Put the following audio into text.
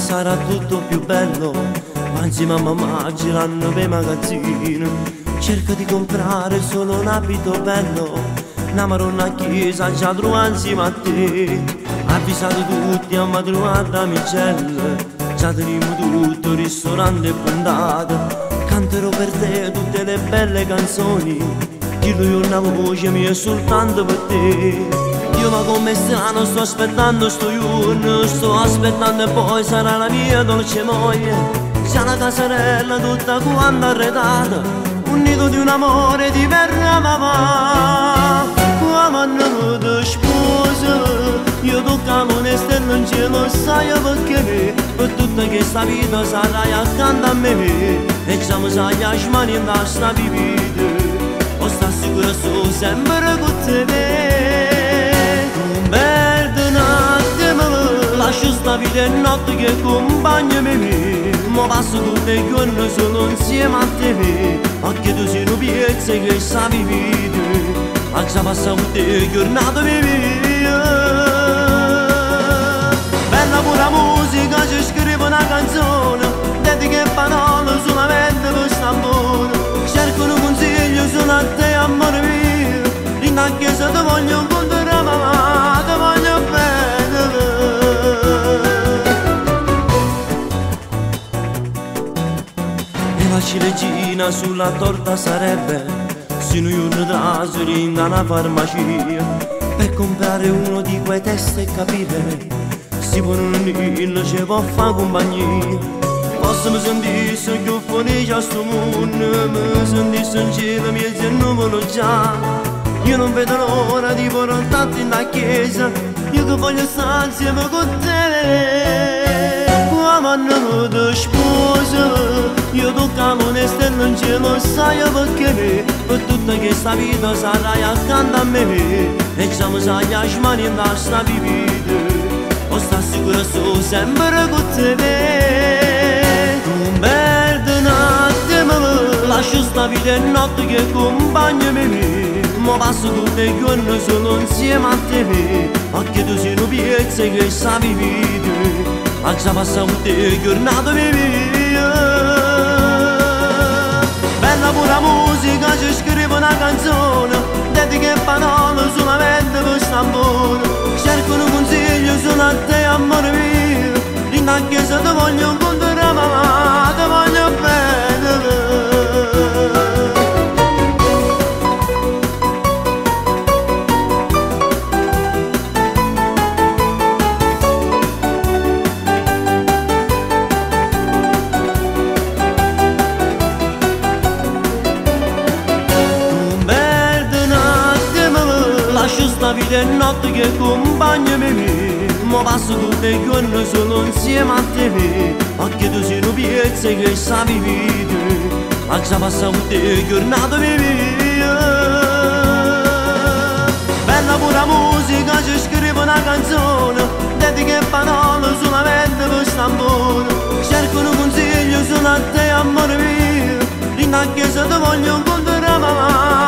sarà tutto più bello, ma insieme a mamma girando per i magazzini. Cerco di comprare solo un abito bello, una maronna chiesa già trova insieme a te. Avvisato tutti a madrugada amichelle, già teniamo tutto, ristorante e puntate. Canterò per te tutte le belle canzoni, dillo una voce mia soltanto per te. Io ma come strano sto aspettando sto giorno, sto aspettando e poi sarà la mia dolce moglie. C'è una casarella tutta quanta arredata, un nido di un amore di verna mamma. Quando ti sposa, io toccavo le stelle in cielo, sai perché per tutta questa vita sarai accanto a me. E ci siamo sai a mani in sta vivita, o sta sicuro sto sempre con te. Lascio sta vita e notte che accompagna me, ma passo tutte le giorni solo insieme a te. Anche tu sei una piezza che sa vivere, ma già passa tutte le giornate mie. Bella pura musica, ci scrivo una canzone, dedica e parole solamente per st'amore. Cerco un consiglio solo a te, amore mio, in la chiesa ti voglio incontrare mamma, ti voglio bene. La ciliegina sulla torta sarebbe se noi un raso in una farmacia per comprare uno di quei test e capire si può non ci può fare compagnia. Posso mi sentisse che fuori già sto mondo, mi sentisse in cielo mio se non me lo già. Io non vedo l'ora di portarti in la chiesa, io che voglio stare insieme con te. Quando ti sposa, io toccavo le stelle in cielo, sai perché per tutta questa vita sarai accanto a me. E ci siamo sai a mani in sta vivita, o sta sicuro sto sempre con te. Non perdo un attimo, lascio sta vita e notte che accompagna me, ma passo tutte le giorni solo insieme a te. Anche tu sei una piezza che sa vivere, ma già passa tutte le giornate mie. Bella pura musica, ci scrivo una canzone, dedica e parole solamente per st'amore. Cerco un consiglio solo a te, amore mio, in la chiesa ti voglio incontrare mamma, ti voglio bene. Lascio sta vita e notte che accompagna me, ma passo tutte le giorni solo insieme a te. Anche tu sei una piezza che sa vivere, ma già passa tutte le giornate mie. Bella pura musica, ci scrivo una canzone, dedica e parole solamente per st'amore. Cerco un consiglio solo a te, amore mio, in la chiesa ti voglio incontrare mamma.